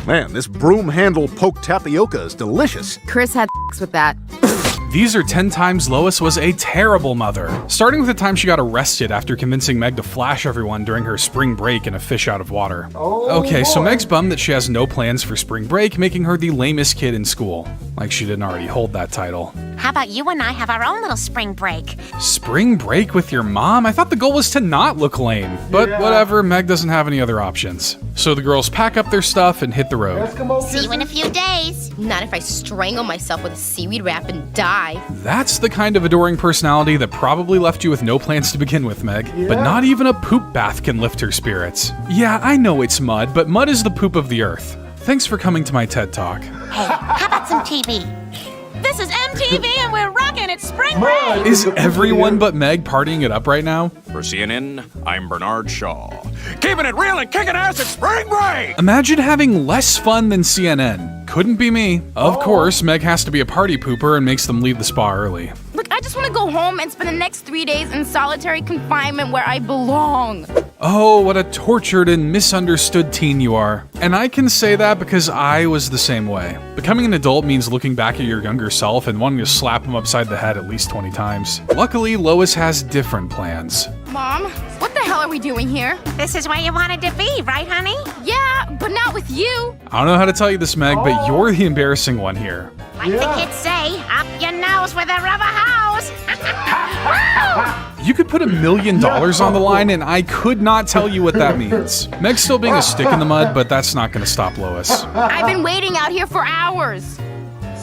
Man, this broom handle poke tapioca is delicious. Chris had with that. These are 10 times Lois was a terrible mother. Starting with the time she got arrested after convincing Meg to flash everyone during her spring break in a fish out of water. Okay, so Meg's bummed that she has no plans for spring break, making her the lamest kid in school. Like she didn't already hold that title. How about you and I have our own little spring break? Spring break with your mom? I thought the goal was to not look lame. But whatever, Meg doesn't have any other options. So the girls pack up their stuff and hit the road. See you in a few days. Not if I strangle myself with a seaweed wrap and die. That's the kind of adoring personality that probably left you with no plans to begin with, Meg. But not even a poop bath can lift her spirits. Yeah, I know it's mud, but mud is the poop of the earth. Thanks for coming to my TED Talk. Hey, how about some TV? This is MTV and we're rocking it spring break! Is everyone but Meg partying it up right now? For CNN, I'm Bernard Shaw. Keeping it real and kicking ass at spring break! Imagine having less fun than CNN. Couldn't be me. Of course, Meg has to be a party pooper and makes them leave the spa early. Look, I just want to go home and spend the next 3 days in solitary confinement where I belong. Oh, what a tortured and misunderstood teen you are. And I can say that because I was the same way. Becoming an adult means looking back at your younger self and wanting to slap him upside the head at least 20 times. Luckily, Lois has different plans. Mom, what the hell are we doing here? This is where you wanted to be, right, honey? Yeah, but not with you. I don't know how to tell you this, Meg, but you're the embarrassing one here. Like the kids say, up your nose with a rubber hose. You could put $1 million on the line and I could not tell you what that means. Meg's still being a stick in the mud, but that's not gonna stop Lois. I've been waiting out here for hours.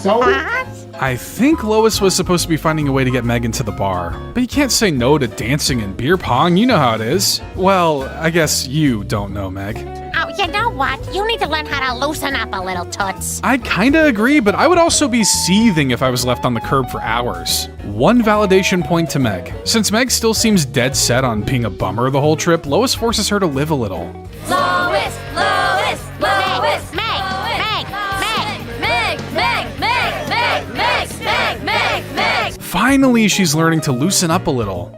What? I think Lois was supposed to be finding a way to get Meg into the bar. But you can't say no to dancing and beer pong, you know how it is. Well, I guess you don't know, Meg. Oh, you know what? You need to learn how to loosen up a little, toots. I kinda agree, but I would also be seething if I was left on the curb for hours. One validation point to Meg. Since Meg still seems dead set on being a bummer the whole trip, Lois forces her to live a little. Lois, Lois, Lois, Meg, Meg. Finally, she's learning to loosen up a little.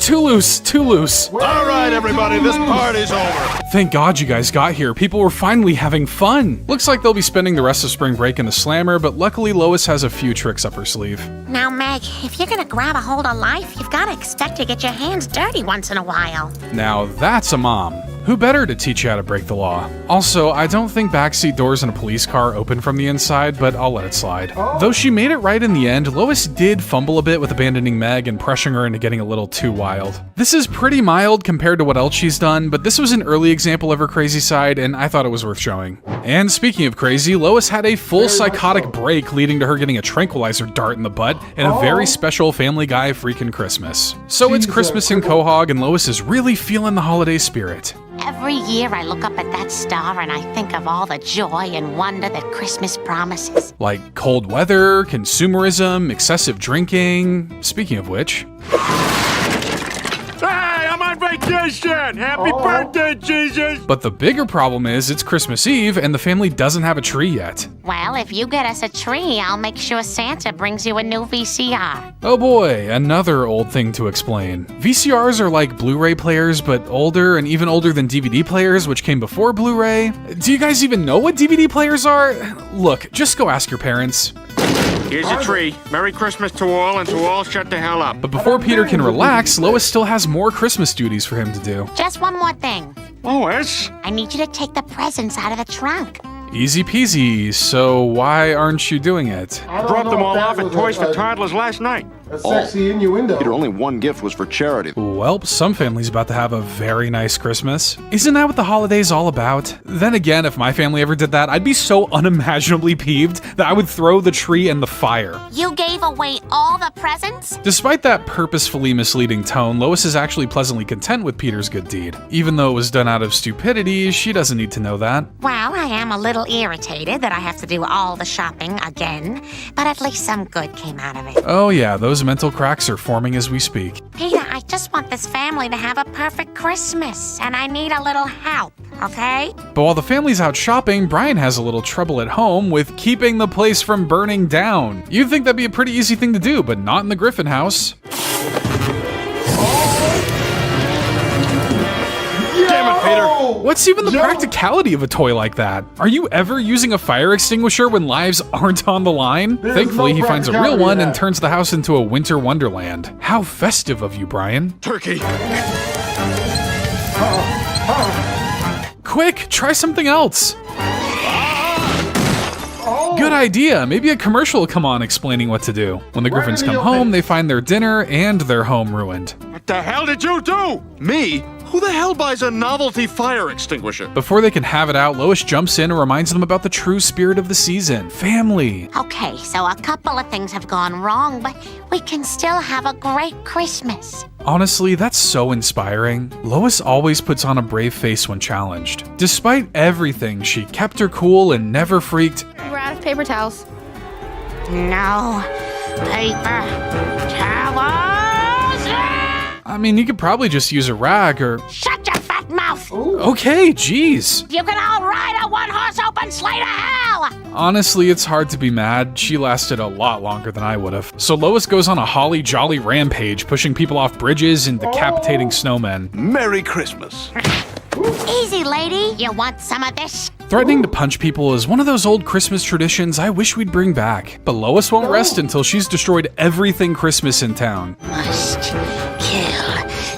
Too loose. All right, everybody, this party's over. Thank God you guys got here. People were finally having fun. Looks like they'll be spending the rest of spring break in the slammer, but luckily Lois has a few tricks up her sleeve. Now, Meg, if you're gonna grab a hold of life, you've gotta expect to get your hands dirty once in a while. Now that's a mom. Who better to teach you how to break the law? Also, I don't think backseat doors in a police car open from the inside, but I'll let it slide. Though she made it right in the end, Lois did fumble a bit with abandoning Meg and pressuring her into getting a little too wild. This is pretty mild compared to what else she's done, but this was an early example of her crazy side, and I thought it was worth showing. And speaking of crazy, Lois had a full psychotic break leading to her getting a tranquilizer dart in the butt and a very special Family Guy freaking Christmas. So it's Christmas in Quahog, and Lois is really feeling the holiday spirit. Every year I look up at that star and I think of all the joy and wonder that Christmas promises. Like cold weather, consumerism, excessive drinking. Speaking of which... Hey, I'm on vacation! Happy birthday, Jesus! But the bigger problem is it's Christmas Eve and the family doesn't have a tree yet. Well, if you get us a tree, I'll make sure Santa brings you a new VCR. Oh boy, another old thing to explain. VCRs are like Blu-ray players, but older and even older than DVD players, which came before Blu-ray. Do you guys even know what DVD players are? Look, just go ask your parents. Here's a tree. Merry Christmas to all, and to all shut the hell up. But before Peter can relax, Lois still has more Christmas duties for him to do. Just one more thing. Lois? I need you to take the presents out of the trunk. Easy peasy, so why aren't you doing it? I dropped them all off at Toys for Toddlers last night. A sexy innuendo. Peter, only one gift was for charity. Well, some family's about to have a very nice Christmas. Isn't that what the holiday's all about? Then again, if my family ever did that, I'd be so unimaginably peeved that I would throw the tree in the fire. You gave away all the presents? Despite that purposefully misleading tone, Lois is actually pleasantly content with Peter's good deed. Even though it was done out of stupidity, she doesn't need to know that. Well, I am a little irritated that I have to do all the shopping again, but at least some good came out of it. Oh yeah, those mental cracks are forming as we speak. Peter, I just want this family to have a perfect Christmas, and I need a little help, okay? But while the family's out shopping, Brian has a little trouble at home with keeping the place from burning down. You'd think that'd be a pretty easy thing to do, but not in the Griffin house. Damn it, Peter. What's even the practicality of a toy like that? Are you ever using a fire extinguisher when lives aren't on the line? Thankfully, he finds a real one and turns the house into a winter wonderland. How festive of you, Brian. Turkey. Quick, try something else. Good idea. Maybe a commercial will come on explaining what to do. When the Griffins come home, they find their dinner and their home ruined. What the hell did you do? Me? Who the hell buys a novelty fire extinguisher? Before they can have it out, Lois jumps in and reminds them about the true spirit of the season, family. Okay, so a couple of things have gone wrong, but we can still have a great Christmas. Honestly, that's so inspiring. Lois always puts on a brave face when challenged. Despite everything, she kept her cool and never freaked. We're out of paper towels. No paper towels. I mean, you could probably just use a rag or... Shut your fat mouth. Okay, jeez. You can all ride a one-horse open sleigh to hell. Honestly, it's hard to be mad. She lasted a lot longer than I would have. So Lois goes on a holly jolly rampage, pushing people off bridges and decapitating snowmen. Merry Christmas. Easy, lady. You want some of this? Threatening to punch people is one of those old Christmas traditions I wish we'd bring back. But Lois won't rest until she's destroyed everything Christmas in town. Must kill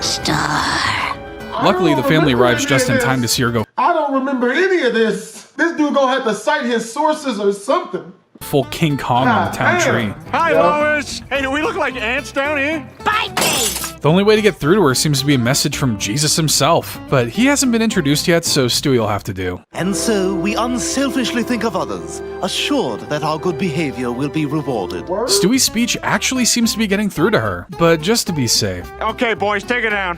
Star. Luckily, the family arrives just in time to see her go I don't remember any of this. This dude gonna have to cite his sources or something. full King Kong on the town tree. Hi, Lois. Hey, do we look like ants down here? Bite me! The only way to get through to her seems to be a message from Jesus himself, but he hasn't been introduced yet, so Stewie will have to do. And so we unselfishly think of others, assured that our good behavior will be rewarded. Stewie's speech actually seems to be getting through to her, but just to be safe. Okay, boys, take it down.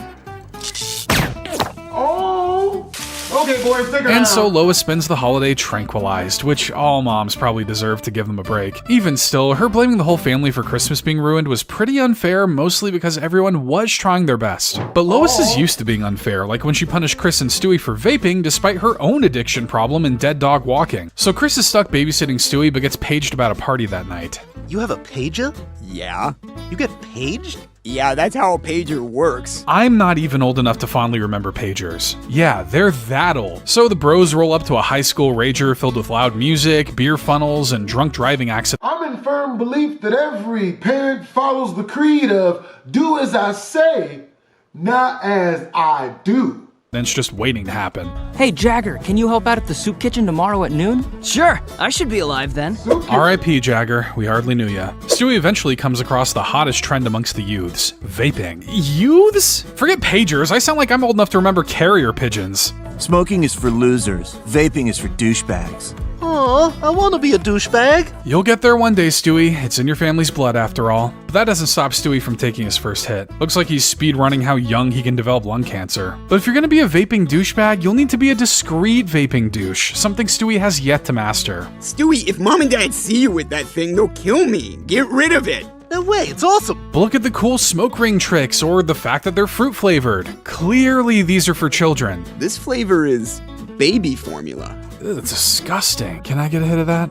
Oh! Okay, boys, figure it out. And so Lois spends the holiday tranquilized, which all moms probably deserve to give them a break. Even still, her blaming the whole family for Christmas being ruined was pretty unfair, mostly because everyone was trying their best. But Lois is used to being unfair, like when she punished Chris and Stewie for vaping despite her own addiction problem and dead dog walking. So Chris is stuck babysitting Stewie but gets paged about a party that night. You have a pager? Yeah. You get paged? Yeah, that's how a pager works. I'm not even old enough to fondly remember pagers. Yeah, they're that old. So the bros roll up to a high school rager filled with loud music, beer funnels, and drunk driving accidents. I'm in firm belief that every parent follows the creed of do as I say, not as I do. Then it's just waiting to happen. Hey, Jagger, can you help out at the soup kitchen tomorrow at noon? Sure, I should be alive then. R.I.P. Jagger, we hardly knew ya. Stewie eventually comes across the hottest trend amongst the youths, vaping. Youths? Forget pagers, I sound like I'm old enough to remember carrier pigeons. Smoking is for losers. Vaping is for douchebags. Oh, I want to be a douchebag. You'll get there one day, Stewie. It's in your family's blood after all. But that doesn't stop Stewie from taking his first hit. Looks like he's speedrunning how young he can develop lung cancer. But if you're gonna be a vaping douchebag, you'll need to be a discreet vaping douche, something Stewie has yet to master. Stewie, if Mom and Dad see you with that thing, they'll kill me. Get rid of it. No way, it's awesome. But look at the cool smoke ring tricks or the fact that they're fruit flavored. Clearly these are for children. This flavor is baby formula. Ugh, that's disgusting. Can I get a hit of that?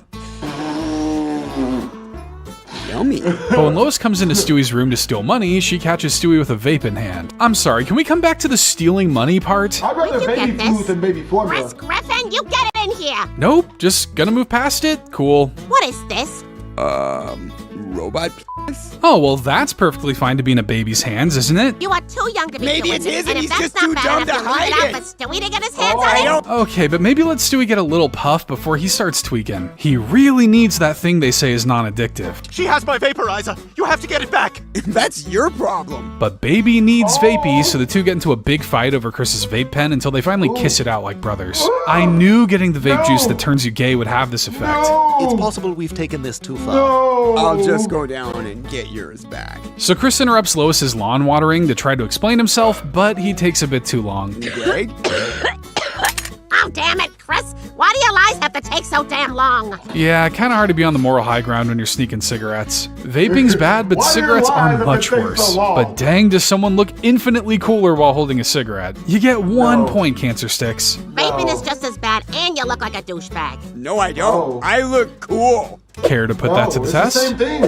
Yummy. But when Lois comes into Stewie's room to steal money, she catches Stewie with a vape in hand. I'm sorry, can we come back to the stealing money part? I'd rather You baby get this. food than baby formula. Chris Griffin, you get it in here! Nope, just gonna move past it? Cool. What is this? Robot penis? Oh, well that's perfectly fine to be in a baby's hands, isn't it? You are too young to be Maybe doing it this, is, and and if he's that's just not too bad dumb enough, to you leave hide it it. out for Stewie to get his hands Oh, on I it. don't. Okay, but maybe let Stewie get a little puff before he starts tweaking. He really needs that thing they say is non-addictive. She has my vaporizer. You have to get it back. That's your problem. But baby needs vapey, so the two get into a big fight over Chris's vape pen until they finally kiss it out like brothers. I knew getting the vape juice that turns you gay would have this effect. It's possible we've taken this too far. No. I'll just go down and get yours back. So Chris interrupts Lois's lawn watering to try to explain himself, but he takes a bit too long. Greg? Oh, damn it, Chris. Why do your lies have to take so damn long? Yeah, kinda hard to be on the moral high ground when you're sneaking cigarettes. Vaping's bad, but Why do cigarettes your are lies have much to take so worse. long? But dang, does someone look infinitely cooler while holding a cigarette. You get 1 point, Cancer Sticks. Vaping is just as bad, and you look like a douchebag. No, I don't. I look cool. Care to put that to the It's test? the same thing.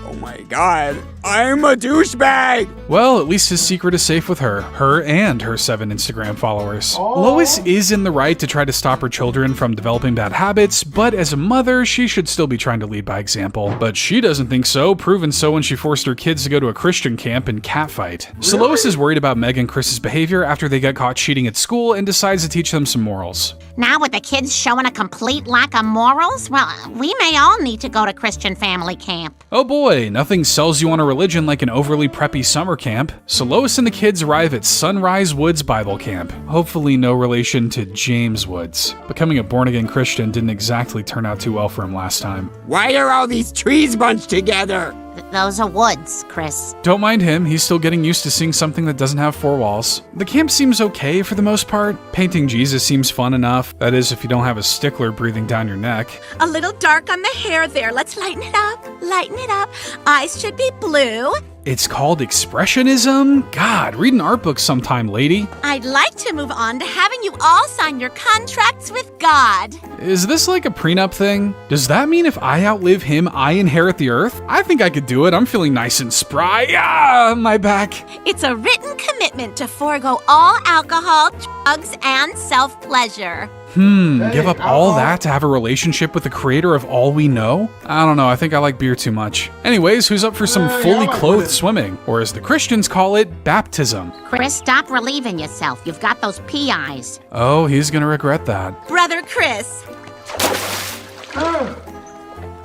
Oh my god. I'm a douchebag! Well, at least his secret is safe with her and her 7 Instagram followers. Lois is in the right to try to stop her children from developing bad habits, but as a mother, she should still be trying to lead by example. But she doesn't think so, proven so when she forced her kids to go to a Christian camp and catfight. So Lois is worried about Meg and Chris's behavior after they get caught cheating at school and decides to teach them some morals. Now with the kids showing a complete lack of morals, well, we may all need to go to Christian family camp. Oh boy, nothing sells you on a religion like an overly preppy summer camp. So Lois and the kids arrive at Sunrise Woods Bible Camp. Hopefully no relation to James Woods. Becoming a born-again Christian didn't exactly turn out too well for him last time. Why are all these trees bunched together? Those are woods, Chris. Don't mind him, he's still getting used to seeing something that doesn't have 4 walls. The camp seems okay for the most part. Painting Jesus seems fun enough. That is, if you don't have a stickler breathing down your neck. A little dark on the hair there. Let's lighten it up. Lighten it up. Eyes should be blue. It's called Expressionism? God, read an art book sometime, lady. I'd like to move on to having you all sign your contracts with God. Is this like a prenup thing? Does that mean if I outlive him, I inherit the earth? I think I could do it. I'm feeling nice and spry. Ah, my back. It's a written commitment to forego all alcohol, drugs, and self-pleasure. Give up all that to have a relationship with the creator of all we know? I don't know, I think I like beer too much. Anyways, who's up for some fully clothed swimming? Or as the Christians call it, baptism. Chris, stop relieving yourself. You've got those pea eyes. Oh, he's gonna regret that. Brother Chris.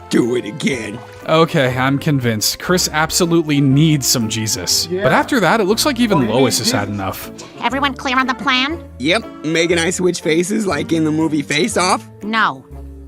Do it again. Okay, I'm convinced. Chris absolutely needs some Jesus. But after that, it looks like even Lois has had enough. Everyone clear on the plan? Yep, Meg and I switch faces like in the movie Face Off? No.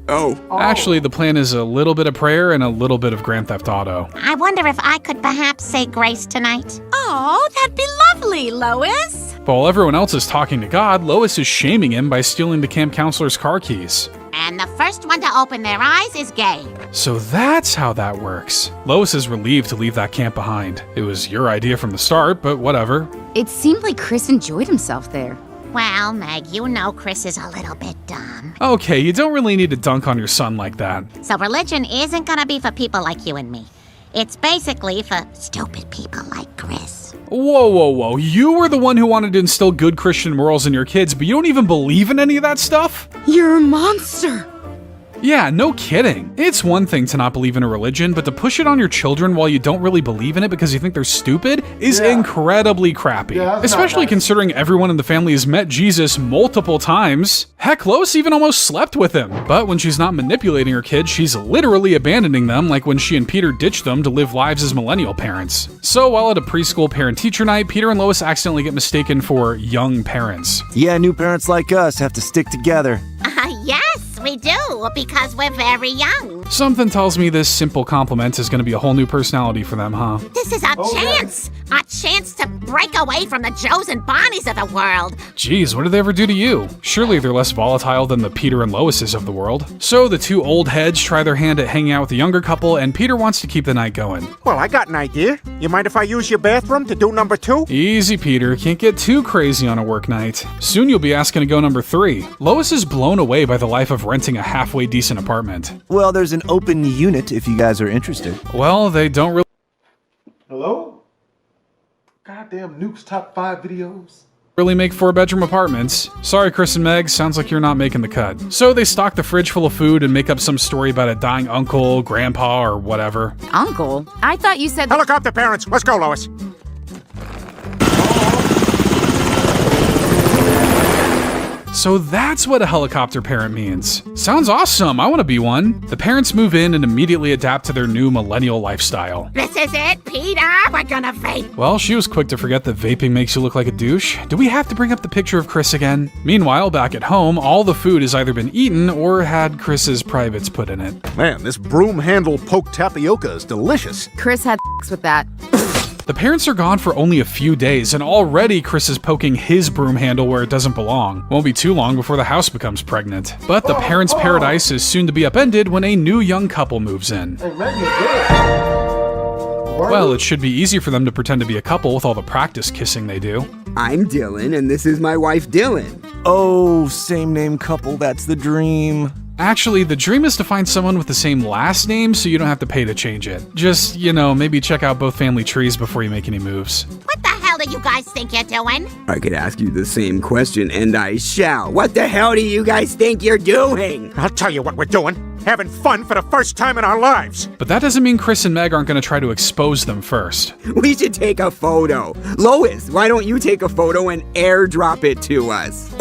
Oh. Actually, the plan is a little bit of prayer and a little bit of Grand Theft Auto. I wonder if I could perhaps say grace tonight. Oh, that'd be lovely, Lois. While everyone else is talking to God, Lois is shaming him by stealing the camp counselor's car keys. And the first one to open their eyes is gay. So that's how that works. Lois is relieved to leave that camp behind. It was your idea from the start, but whatever. It seemed like Chris enjoyed himself there. Well, Meg, you know Chris is a little bit dumb. Okay, you don't really need to dunk on your son like that. So religion isn't gonna be for people like you and me. It's basically for stupid people like Chris. Whoa. You were the one who wanted to instill good Christian morals in your kids, but you don't even believe in any of that stuff? You're a monster. Yeah, no kidding. It's one thing to not believe in a religion, but to push it on your children while you don't really believe in it because you think they're stupid is incredibly crappy. Especially considering everyone in the family has met Jesus multiple times. Heck, Lois even almost slept with him. But when she's not manipulating her kids, she's literally abandoning them, like when she and Peter ditched them to live lives as millennial parents. So while at a preschool parent-teacher night, Peter and Lois accidentally get mistaken for young parents. Yeah, new parents like us have to stick together. Yes, we do, because we're very young. Something tells me this simple compliment is going to be a whole new personality for them, huh? This is a chance to break away from the Joes and Bonnies of the world. Geez, what did they ever do to you? Surely they're less volatile than the Peter and Loises of the world. So the two old heads try their hand at hanging out with the younger couple, and Peter wants to keep the night going. Well, I got an idea. You mind if I use your bathroom to do number 2? Easy, Peter. Can't get too crazy on a work night. Soon you'll be asking to go number 3. Lois is blown away by the life of renting a halfway decent apartment. Well, there's an open unit if you guys are interested. Well, they don't really... Hello? Goddamn Nuke's top 5 videos. Really make 4-bedroom apartments. Sorry, Chris and Meg, sounds like you're not making the cut. So they stock the fridge full of food and make up some story about a dying uncle, grandpa, or whatever. Uncle? I thought you said... Helicopter parents, let's go, Lois. So that's what a helicopter parent means. Sounds awesome, I want to be one. The parents move in and immediately adapt to their new millennial lifestyle. This is it, Peter. We're gonna vape. Well, she was quick to forget that vaping makes you look like a douche. Do we have to bring up the picture of Chris again? Meanwhile, back at home, all the food has either been eaten or had Chris's privates put in it. Man, this broom-handle poke tapioca is delicious. Chris had with that. The parents are gone for only a few days, and already Chris is poking his broom handle where it doesn't belong. Won't be too long before the house becomes pregnant. But the parents' paradise is soon to be upended when a new young couple moves in. Well, it should be easy for them to pretend to be a couple with all the practice kissing they do. I'm Dylan, and this is my wife, Dylan. Oh, same name couple, that's the dream. Actually, the dream is to find someone with the same last name so you don't have to pay to change it. Just, maybe check out both family trees before you make any moves. What the hell do you guys think you're doing? I could ask you the same question, and I shall. What the hell do you guys think you're doing? I'll tell you what we're doing. Having fun for the first time in our lives. But that doesn't mean Chris and Meg aren't going to try to expose them first. We should take a photo. Lois, why don't you take a photo and airdrop it to us?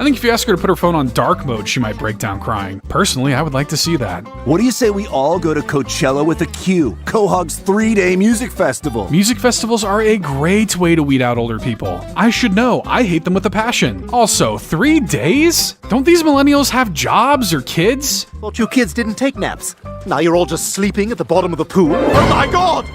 I think if you ask her to put her phone on dark mode, she might break down crying. Personally, I would like to see that. What do you say we all go to Coachella with a Q, Quahog's 3-day music festival? Music festivals are a great way to weed out older people. I should know, I hate them with a passion. Also, 3 days? Don't these millennials have jobs or kids? Thought you kids didn't take naps. Now you're all just sleeping at the bottom of the pool. Oh my god!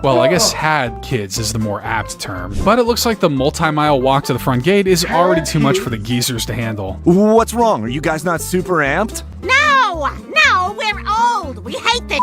Well, I guess had kids is the more apt term. But it looks like the multi-mile walk to the front gate is already too much for the geezers to handle. What's wrong? Are you guys not super amped? No, we're old. We hate this.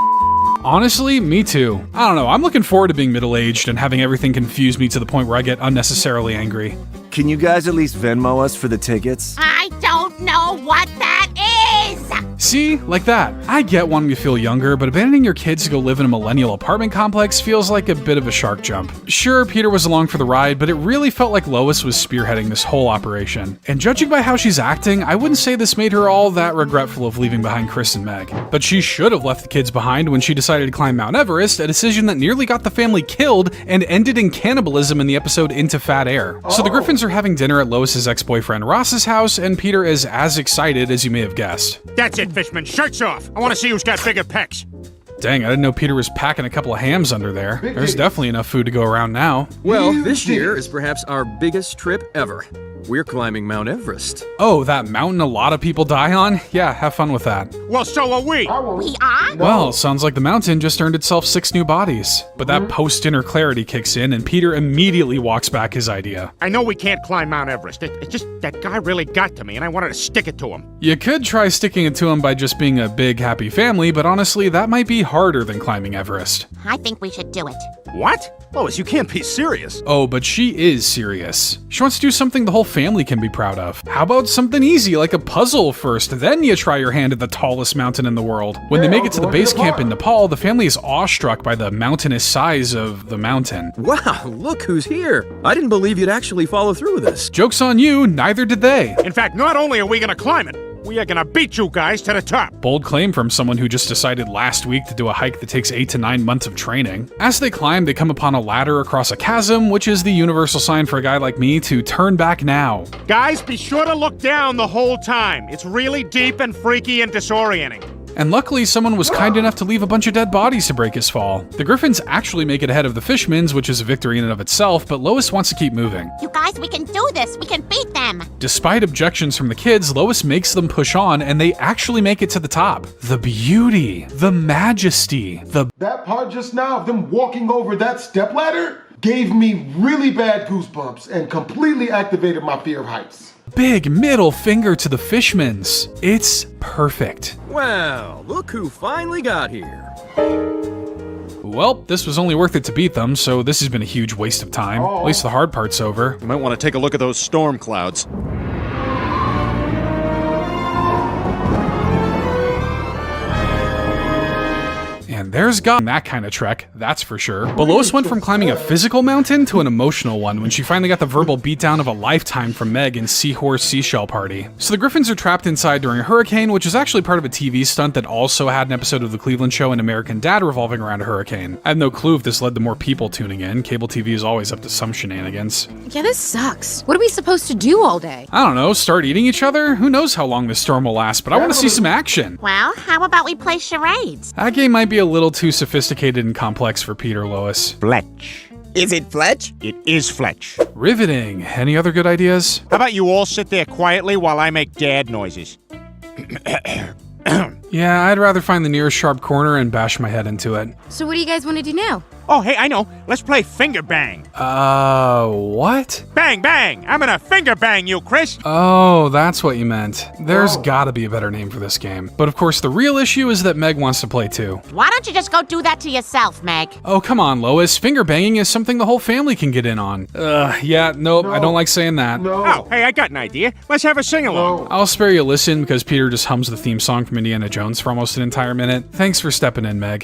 Honestly, me too. I don't know, I'm looking forward to being middle-aged and having everything confuse me to the point where I get unnecessarily angry. Can you guys at least Venmo us for the tickets? I don't know what that is. See? Like that. I get wanting to feel younger, but abandoning your kids to go live in a millennial apartment complex feels like a bit of a shark jump. Sure, Peter was along for the ride, but it really felt like Lois was spearheading this whole operation. And judging by how she's acting, I wouldn't say this made her all that regretful of leaving behind Chris and Meg. But she should have left the kids behind when she decided to climb Mount Everest, a decision that nearly got the family killed and ended in cannibalism in the episode Into Fat Air. So the Griffins are having dinner at Lois's ex-boyfriend Ross's house, and Peter is as excited as you may have guessed. That's it, Fishman. Shirts off. I want to see who's got bigger pecs. Dang, I didn't know Peter was packing a couple of hams under there. There's definitely enough food to go around now. Well, this year is perhaps our biggest trip ever. We're climbing Mount Everest. Oh, that mountain a lot of people die on? Yeah, have fun with that. Well, so are we. We are? Well, sounds like the mountain just earned itself 6 new bodies. But that post-dinner clarity kicks in, and Peter immediately walks back his idea. I know we can't climb Mount Everest. It's just that guy really got to me, and I wanted to stick it to him. You could try sticking it to him by just being a big, happy family, but honestly, that might be harder than climbing Everest. I think we should do it. What? Lois, you can't be serious. Oh, but she is serious. She wants to do something the whole family can be proud of. How about something easy, like a puzzle first, then you try your hand at the tallest mountain in the world. When they make it to the base camp in Nepal, the family is awestruck by the mountainous size of the mountain. Wow, look who's here. I didn't believe you'd actually follow through with this. Joke's on you, neither did they. In fact, not only are we gonna climb it, we are gonna beat you guys to the top. Bold claim from someone who just decided last week to do a hike that takes 8 to 9 months of training. As they climb, they come upon a ladder across a chasm, which is the universal sign for a guy like me to turn back now. Guys, be sure to look down the whole time. It's really deep and freaky and disorienting. And luckily, someone was kind enough to leave a bunch of dead bodies to break his fall. The Griffins actually make it ahead of the Fishmans, which is a victory in and of itself, but Lois wants to keep moving. You guys, we can do this. We can beat them. Despite objections from the kids, Lois makes them push on, and they actually make it to the top. The beauty, the majesty, That part just now of them walking over that stepladder gave me really bad goosebumps and completely activated my fear of heights. big middle finger to the Fishmans. It's perfect. Well, look who finally got here. Well, this was only worth it to beat them, so this has been a huge waste of time. At least the hard part's over. You might want to take a look at those storm clouds. And there's God that kind of trek, that's for sure. But Lois went from climbing a physical mountain to an emotional one when she finally got the verbal beatdown of a lifetime from Meg in Seahorse Seashell Party. So the Griffins are trapped inside during a hurricane, which is actually part of a TV stunt that also had an episode of The Cleveland Show and American Dad revolving around a hurricane. I have no clue if this led to more people tuning in. Cable TV is always up to some shenanigans. Yeah, this sucks. What are we supposed to do all day? I don't know, start eating each other? Who knows how long this storm will last, but I want to see some action. Well, how about we play charades? That game might be a little too sophisticated and complex for Peter, Lois. Fletch. Is it Fletch? It is Fletch. Riveting. Any other good ideas? How about you all sit there quietly while I make dad noises? Yeah, I'd rather find the nearest sharp corner and bash my head into it. So what do you guys want to do now? Oh, hey, I know. Let's play finger bang. What? Bang, bang. I'm gonna finger bang you, Chris. Oh, that's what you meant. There's gotta be a better name for this game. But of course, the real issue is that Meg wants to play too. Why don't you just go do that to yourself, Meg? Oh, come on, Lois. Finger banging is something the whole family can get in on. Yeah, nope, I don't like saying that. Oh, hey, I got an idea. Let's have a sing-along. I'll spare you a listen because Peter just hums the theme song from Indiana Jones for almost an entire minute. Thanks for stepping in, Meg.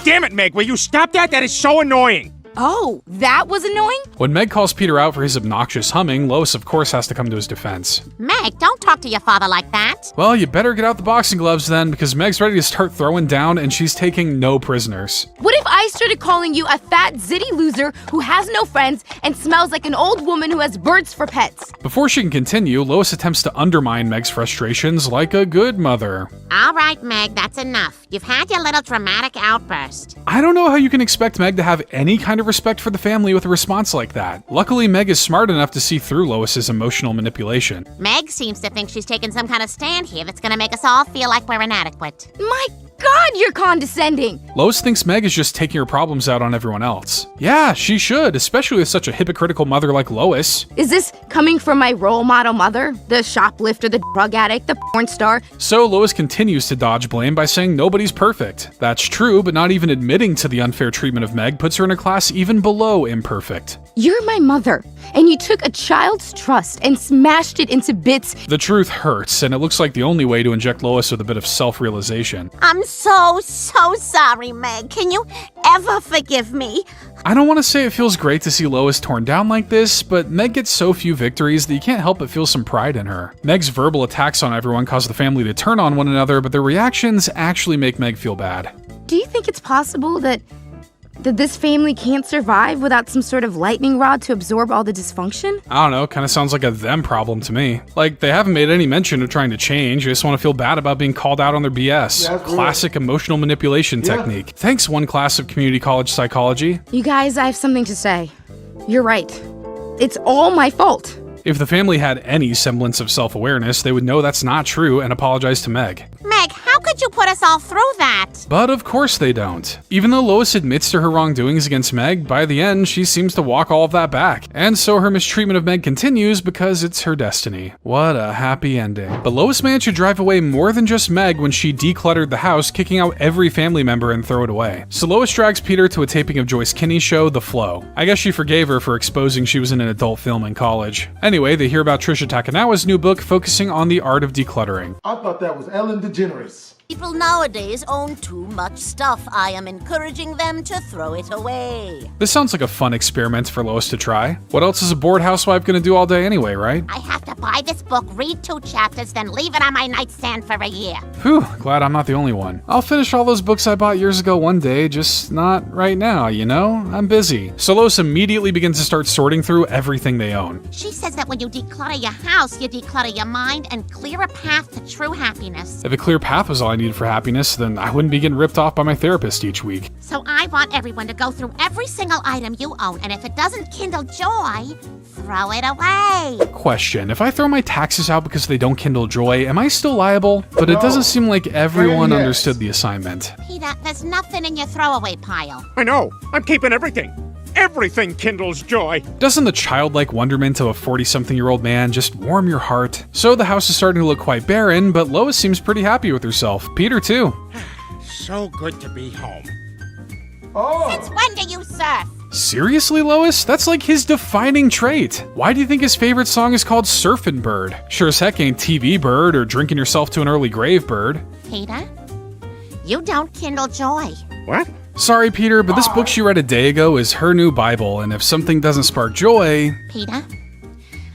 Damn it, Meg, will you stop that? That is so annoying. Oh, that was annoying? When Meg calls Peter out for his obnoxious humming, Lois of course has to come to his defense. Meg, don't talk to your father like that. Well, you better get out the boxing gloves then, because Meg's ready to start throwing down and she's taking no prisoners. What if I started calling you a fat, zitty loser who has no friends and smells like an old woman who has birds for pets? Before she can continue, Lois attempts to undermine Meg's frustrations like a good mother. All right, Meg, that's enough. You've had your little dramatic outburst. I don't know how you can expect Meg to have any kind of respect for the family with a response like that. Luckily, Meg is smart enough to see through Lois's emotional manipulation. Meg seems to think she's taken some kind of stand here that's gonna make us all feel like we're inadequate. My God, you're condescending! Lois thinks Meg is just taking her problems out on everyone else. Yeah, she should, especially with such a hypocritical mother like Lois. Is this coming from my role model mother? The shoplifter, the drug addict, the porn star? So Lois continues to dodge blame by saying nobody's perfect. That's true, but not even admitting to the unfair treatment of Meg puts her in a class even below imperfect. You're my mother, and you took a child's trust and smashed it into bits. The truth hurts, and it looks like the only way to inject Lois with a bit of self-realization. I'm so sorry, Meg. Can you ever forgive me? I don't want to say it feels great to see Lois torn down like this, but Meg gets so few victories that you can't help but feel some pride in her. Meg's verbal attacks on everyone cause the family to turn on one another, but their reactions actually make Meg feel bad. Do you think it's possible that this family can't survive without some sort of lightning rod to absorb all the dysfunction? I don't know, kind of sounds like a them problem to me. Like, they haven't made any mention of trying to change, they just want to feel bad about being called out on their BS. Yeah, Classic emotional manipulation technique. Thanks, one class of community college psychology. You guys, I have something to say. You're right. It's all my fault. If the family had any semblance of self-awareness, they would know that's not true and apologize to Meg. Meg, how could you put us all through that? But of course they don't. Even though Lois admits to her wrongdoings against Meg, by the end she seems to walk all of that back. And so her mistreatment of Meg continues because it's her destiny. What a happy ending. But Lois managed to drive away more than just Meg when she decluttered the house, kicking out every family member and throw it away. So Lois drags Peter to a taping of Joyce Kinney's show, The Flow. I guess she forgave her for exposing she was in an adult film in college. Anyway, they hear about Trisha Takanawa's new book focusing on the art of decluttering. I thought that was Ellen DeGeneres. People nowadays own too much stuff. I am encouraging them to throw it away. This sounds like a fun experiment for Lois to try. What else is a bored housewife gonna do all day anyway, right? I have to buy this book, read 2 chapters, then leave it on my nightstand for a year. Whew, glad I'm not the only one. I'll finish all those books I bought years ago one day, just not right now, you know? I'm busy. So Lois immediately begins to start sorting through everything they own. She says that when you declutter your house, you declutter your mind and clear a path to true happiness. If a clear path was all I needed for happiness, then I wouldn't be getting ripped off by my therapist each week. So I want everyone to go through every single item you own, and if it doesn't kindle joy, throw it away. Question, if I throw my taxes out because they don't kindle joy, am I still liable? But it doesn't seem like everyone understood the assignment. Peter, there's nothing in your throwaway pile. I know. I'm keeping everything. Everything kindles joy. Doesn't the childlike wonderment of a 40-something-year-old man just warm your heart? So the house is starting to look quite barren, but Lois seems pretty happy with herself. Peter, too. So good to be home. Oh. Since when do you surf? Seriously, Lois? That's like his defining trait. Why do you think his favorite song is called Surfin' Bird? Sure as heck ain't TV Bird or Drinking Yourself to an Early Grave Bird. Peter, you don't kindle joy. What? Sorry, Peter, but this book she read a day ago is her new Bible, and if something doesn't spark joy... Peter,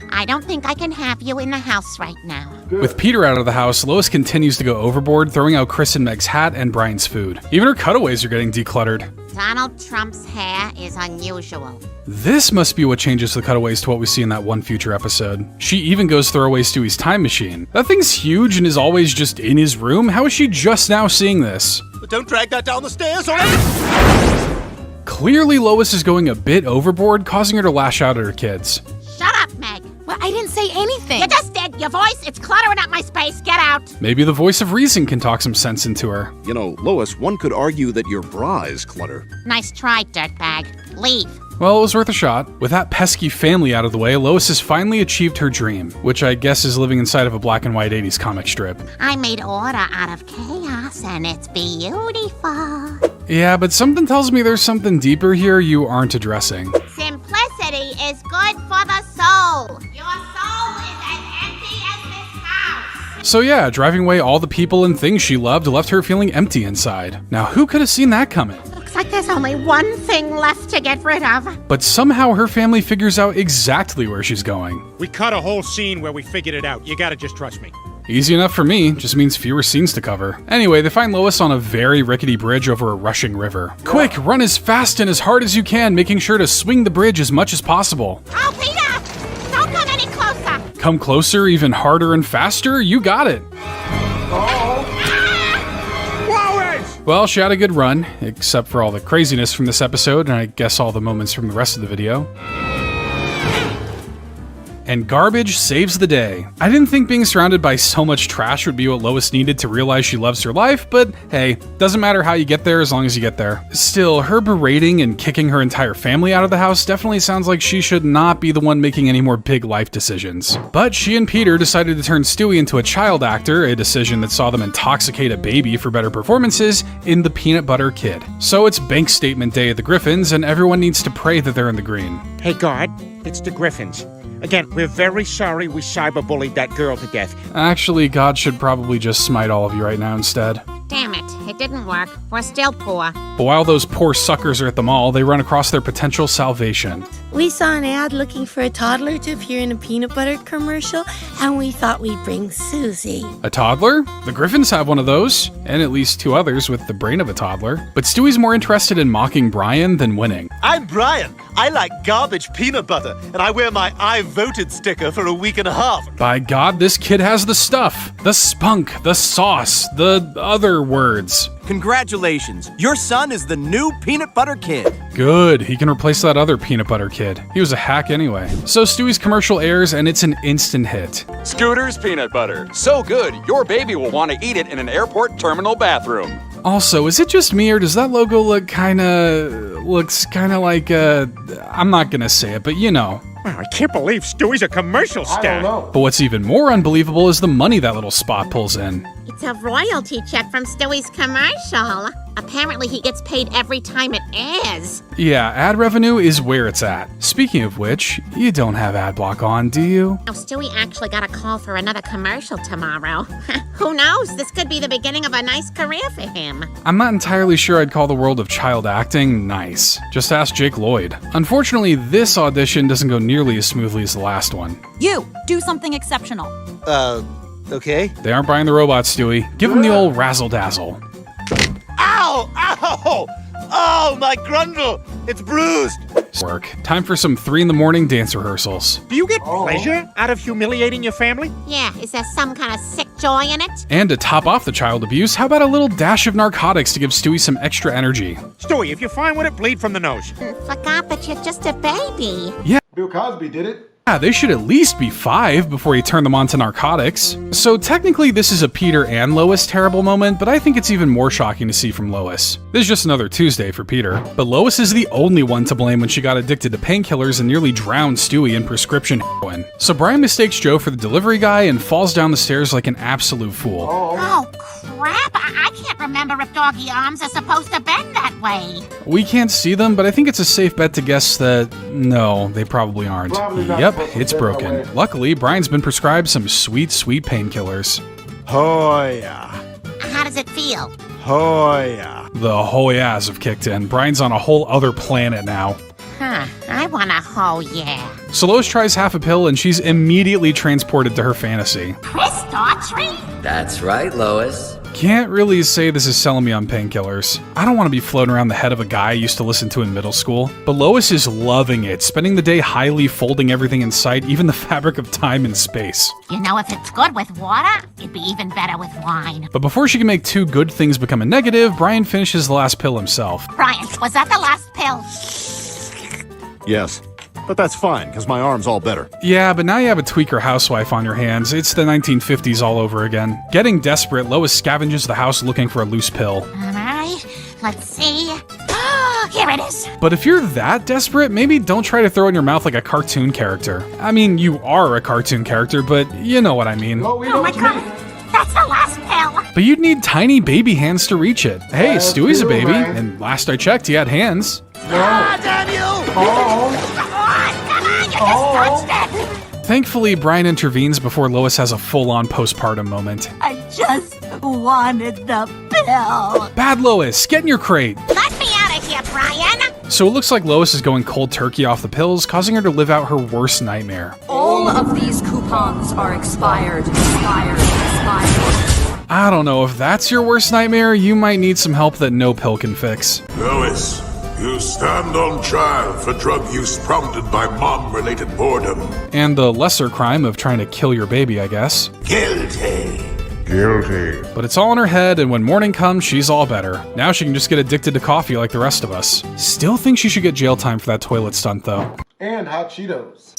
I don't think I can have you in the house right now. With Peter out of the house, Lois continues to go overboard, throwing out Chris and Meg's hat and Brian's food. Even her cutaways are getting decluttered. Donald Trump's hair is unusual. This must be what changes the cutaways to what we see in that one future episode. She even goes throw away Stewie's time machine. That thing's huge and is always just in his room. How is she just now seeing this? Don't drag that down the stairs, all right? Clearly, Lois is going a bit overboard, causing her to lash out at her kids. Shut up, Meg. Well, I didn't say anything. You just did. Your voice, it's cluttering up my space. Get out. Maybe the voice of reason can talk some sense into her. You know, Lois, one could argue that your bra is clutter. Nice try, dirtbag. Leave. Well, it was worth a shot. With that pesky family out of the way, Lois has finally achieved her dream, which I guess is living inside of a black and white 80s comic strip. I made order out of chaos, and it's beautiful. Yeah, but something tells me there's something deeper here you aren't addressing. Simplicity is good for the soul. Your soul is as empty as this house. So yeah, driving away all the people and things she loved left her feeling empty inside. Now, who could have seen that coming? Looks like there's only one thing left to get rid of. But somehow her family figures out exactly where she's going. We cut a whole scene where we figured it out. You gotta just trust me. Easy enough for me, just means fewer scenes to cover. Anyway, they find Lois on a very rickety bridge over a rushing river. Quick, run as fast and as hard as you can, making sure to swing the bridge as much as possible. Oh, Peter! Don't come any closer! Come closer, even harder and faster? You got it. Lois! Well, she had a good run, except for all the craziness from this episode, and I guess all the moments from the rest of the video. And garbage saves the day. I didn't think being surrounded by so much trash would be what Lois needed to realize she loves her life, but hey, doesn't matter how you get there as long as you get there. Still, her berating and kicking her entire family out of the house definitely sounds like she should not be the one making any more big life decisions. But she and Peter decided to turn Stewie into a child actor, a decision that saw them intoxicate a baby for better performances in The Peanut Butter Kid. So it's bank statement day at the Griffins, and everyone needs to pray that they're in the green. Hey, God, it's the Griffins. Again, we're very sorry we cyberbullied that girl to death. Actually, God should probably just smite all of you right now instead. Damn it, it didn't work. We're still poor. But while those poor suckers are at the mall, they run across their potential salvation. We saw an ad looking for a toddler to appear in a peanut butter commercial, and we thought we'd bring Susie. A toddler? The Griffins have one of those, and at least two others with the brain of a toddler. But Stewie's more interested in mocking Brian than winning. I'm Brian. I like garbage peanut butter, and I wear my I voted sticker for a week and a half. By God, this kid has the stuff. The spunk, the sauce, the other words. Congratulations, your son is the new Peanut Butter Kid. Good, he can replace that other peanut butter kid. He was a hack anyway. So Stewie's commercial airs and it's an instant hit. Scooter's peanut butter. So good, your baby will want to eat it in an airport terminal bathroom. Also, is it just me or does that logo looks kinda like, I'm not gonna say it, but you know. Wow, I can't believe Stewie's a commercial star. I don't know. But what's even more unbelievable is the money that little spot pulls in. It's a royalty check from Stewie's commercial. Apparently he gets paid every time it airs. Yeah, ad revenue is where it's at. Speaking of which, you don't have ad block on, do you? Oh, Stewie actually got a call for another commercial tomorrow. Who knows? This could be the beginning of a nice career for him. I'm not entirely sure I'd call the world of child acting nice. Just ask Jake Lloyd. Unfortunately, this audition doesn't go nearly as smoothly as the last one. You, do something exceptional. Okay. They aren't buying the robots, Stewie. Give them the old razzle-dazzle. Ow! Ow! Oh, my grundle! It's bruised! Work. Time for some 3 a.m. dance rehearsals. Do you get pleasure out of humiliating your family? Yeah, is there some kind of sick joy in it? And to top off the child abuse, how about a little dash of narcotics to give Stewie some extra energy? Stewie, if you're fine with it, bleed from the nose. Forgot that you're just a baby. Yeah. Bill Cosby did it. Yeah, they should at least be 5 before you turn them on to narcotics. So technically this is a Peter and Lois terrible moment, but I think it's even more shocking to see from Lois. This is just another Tuesday for Peter. But Lois is the only one to blame when she got addicted to painkillers and nearly drowned Stewie in prescription heroin. So Brian mistakes Joe for the delivery guy and falls down the stairs like an absolute fool. Oh, crap. I can't remember if doggy arms are supposed to bend that way. We can't see them, but I think it's a safe bet to guess that no, they probably aren't. Yep, it's broken. Luckily, Brian's been prescribed some sweet, sweet painkillers. Oh, yeah. How does it feel? Oh, yeah. The Hoyas have kicked in. Brian's on a whole other planet now. Huh, I wanna yeah. So Lois tries half a pill and she's immediately transported to her fantasy. Chris Daughtry? That's right, Lois. Can't really say this is selling me on painkillers. I don't want to be floating around the head of a guy I used to listen to in middle school. But Lois is loving it, spending the day highly folding everything in sight, even the fabric of time and space. You know, if it's good with water, it'd be even better with wine. But before she can make 2 good things become a negative, Brian finishes the last pill himself. Brian, was that the last pill? Yes. but that's fine, because my arm's all better. Yeah, but now you have a tweaker housewife on your hands. It's the 1950s all over again. Getting desperate, Lois scavenges the house looking for a loose pill. Alright, let's see. Oh, here it is. But if you're that desperate, maybe don't try to throw it in your mouth like a cartoon character. I mean, you are a cartoon character, but you know what I mean. Oh my god, that's the last pill. But you'd need tiny baby hands to reach it. Hey, That's Stewie's a true, baby, man. and last I checked, he had hands. Ah, damn you! Come on, you just touched it. Thankfully, Brian intervenes before Lois has a full-on postpartum moment. I just wanted the pill. Bad Lois, get in your crate! Let me out of here, Brian. So it looks like Lois is going cold turkey off the pills, causing her to live out her worst nightmare. All of these coupons are expired. I don't know, if that's your worst nightmare, you might need some help that no pill can fix. Lois, you stand on trial for drug use prompted by mom-related boredom. And the lesser crime of trying to kill your baby, I guess. Guilty. But it's all in her head, and when morning comes, she's all better. Now she can just get addicted to coffee like the rest of us. Still think she should get jail time for that toilet stunt, though. And hot Cheetos.